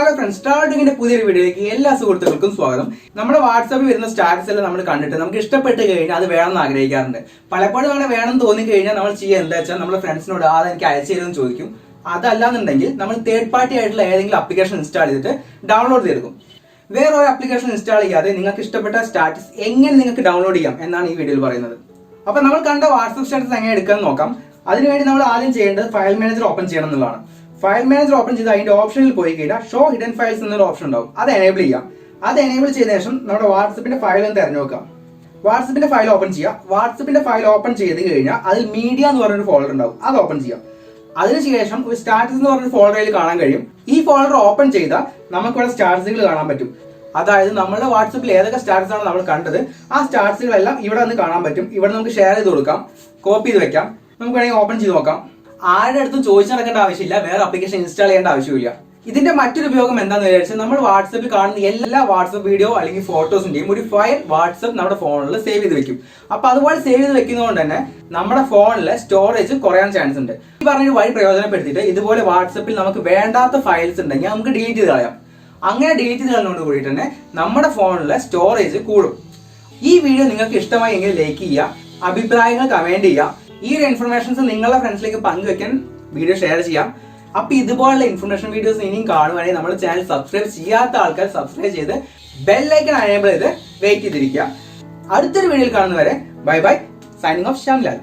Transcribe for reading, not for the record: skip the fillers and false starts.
Hello friends, സ്റ്റാർട്ടിങ്ങിന്റെ പുതിയൊരു വീഡിയോയിലേക്ക് എല്ലാ സുഹൃത്തുക്കൾക്കും സ്വാഗതം. നമ്മുടെ വാട്സാപ്പിൽ വരുന്ന സ്റ്റാറ്റസ് എല്ലാം നമ്മൾ കണ്ടിട്ട് നമുക്ക് ഇഷ്ടപ്പെട്ട് കഴിഞ്ഞാൽ അത് വേണമെന്ന് ആഗ്രഹിക്കാറുണ്ട്. പലപ്പോഴും അങ്ങനെ വേണം തോന്നി കഴിഞ്ഞാൽ നമ്മൾ ചെയ്യുക എന്താ വെച്ചാൽ നമ്മുടെ ഫ്രണ്ട്സിനോട് എനിക്ക് അയച്ചു തരുമെന്ന് ചോദിക്കും. അതല്ലാന്നുണ്ടെങ്കിൽ നമ്മൾ തേർഡ് പാർട്ടി ആയിട്ടുള്ള ഏതെങ്കിലും ആപ്ലിക്കേഷൻ ഇൻസ്റ്റാൾ ചെയ്തിട്ട് ഡൗൺലോഡ് ചെയ്തെടുക്കും. വേറെ ഒരു ആപ്ലിക്കേഷൻ ഇൻസ്റ്റാൾ ചെയ്യാതെ നിങ്ങൾക്ക് ഇഷ്ടപ്പെട്ട സ്റ്റാറ്റസ് എങ്ങനെ നിങ്ങൾക്ക് ഡൗൺലോഡ് ചെയ്യാം എന്നാണ് ഈ വീഡിയോയിൽ പറയുന്നത്. അപ്പൊ നമ്മൾ കണ്ട വാട്സാപ്പ് സ്റ്റാറ്റസ് എങ്ങനെ എടുക്കാമെന്ന് നോക്കാം. അതിനുവേണ്ടി നമ്മൾ ആദ്യം ചെയ്യേണ്ടത് ഫയൽ മാനേജർ ഓപ്പൺ ചെയ്യണം എന്നുള്ളതാണ്. ഫയൽ മാനേജർ ഓപ്പൺ ചെയ്ത് അതിന്റെ ഓപ്ഷനിൽ പോയി കഴിഞ്ഞാൽ ഷോ ഹിഡൻ ഫയൽസ് എന്നൊരു ഓപ്ഷൻ ഉണ്ടാവും. അത് എനേബിൾ ചെയ്യാം. അത് എനേബിൾ ചെയ്ത ശേഷം നമ്മുടെ വാട്സപ്പിന്റെ ഫയൽ ഒന്ന് തിരഞ്ഞു നോക്കാം. വാട്സപ്പിന്റെ ഫയൽ ഓപ്പൺ ചെയ്യാം. വാട്സപ്പിന്റെ ഫയൽ ഓപ്പൺ ചെയ്ത് കഴിഞ്ഞാൽ അതിൽ മീഡിയ എന്ന് പറഞ്ഞൊരു ഫോൾഡർ ഉണ്ടാവും. അത് ഓപ്പൺ ചെയ്യാം. അതിനുശേഷം ഒരു സ്റ്റാറ്റസ് എന്ന് പറഞ്ഞൊരു ഫോൾഡറിൽ കാണാൻ കഴിയും. ഈ ഫോൾഡർ ഓപ്പൺ ചെയ്താൽ നമുക്കിവിടെ സ്റ്റാറ്റസുകൾ കാണാൻ പറ്റും. അതായത് നമ്മുടെ വാട്സപ്പിൽ ഏതൊക്കെ സ്റ്റാറ്റസ് ആണ് നമ്മൾ കണ്ടത് ആ സ്റ്റാറ്റസുകളെല്ലാം ഇവിടെ നിന്ന് കാണാൻ പറ്റും. ഇവിടെ നമുക്ക് ഷെയർ ചെയ്ത് കൊടുക്കാം, കോപ്പി ചെയ്ത് വെക്കാം. നമുക്ക് വേണമെങ്കിൽ ഓപ്പൺ ചെയ്ത് നോക്കാം. ആരുടെ അടുത്തും ചോദിച്ചു നടക്കേണ്ട ആവശ്യമില്ല, വേറെ ആപ്ലിക്കേഷൻ ഇൻസ്റ്റാൾ ചെയ്യേണ്ട ആവശ്യമില്ല. ഇതിന്റെ മറ്റൊരു ഉപയോഗം എന്താണെന്ന് വിചാരിച്ചാൽ നമ്മൾ വാട്സപ്പിൽ കാണുന്ന എല്ലാ വാട്സപ്പ് വീഡിയോ അല്ലെങ്കിൽ ഫോട്ടോസിന്റെയും ഒരു ഫയൽ വാട്സപ്പ് നമ്മുടെ ഫോണിൽ സേവ് ചെയ്ത് വെക്കും. അപ്പൊ അതുപോലെ സേവ് ചെയ്ത് വെക്കുന്നതുകൊണ്ട് തന്നെ നമ്മുടെ ഫോണിലെ സ്റ്റോറേജ് കുറയാൻ ചാൻസ് ഉണ്ട്. ഈ പറഞ്ഞൊരു വഴി പ്രയോജനപ്പെടുത്തിയിട്ട് ഇതുപോലെ വാട്സപ്പിൽ നമുക്ക് വേണ്ടാത്ത ഫയൽസ് ഉണ്ടെങ്കിൽ നമുക്ക് ഡിലീറ്റ് ചെയ്ത് കളയാം. അങ്ങനെ ഡിലീറ്റ് ചെയ്ത് കളഞ്ഞുകൊണ്ട് കൂടിയിട്ട് തന്നെ നമ്മുടെ ഫോണിലെ സ്റ്റോറേജ് കൂടും. ഈ വീഡിയോ നിങ്ങൾക്ക് ഇഷ്ടമായി എങ്കിൽ ലൈക്ക് ചെയ്യുക, അഭിപ്രായങ്ങൾ കമന്റ് ചെയ്യുക. ഈ ഒരു ഇൻഫർമേഷൻസ് നിങ്ങളുടെ ഫ്രണ്ട്സിലേക്ക് പങ്കുവെക്കാൻ വീഡിയോ ഷെയർ ചെയ്യാം. അപ്പൊ ഇതുപോലുള്ള ഇൻഫർമേഷൻ വീഡിയോസ് ഇനിയും കാണുവാണെങ്കിൽ നമ്മുടെ ചാനൽ സബ്സ്ക്രൈബ് ചെയ്യാത്ത ആൾക്കാർ സബ്സ്ക്രൈബ് ചെയ്ത് ബെൽ ഐക്കൺ എനേബിൾ ചെയ്ത് വെയിറ്റ് ചെയ്തിരിക്കുക. അടുത്തൊരു വീഡിയോയിൽ കാണുന്നവരെ bye bye. Signing off Shyamlal.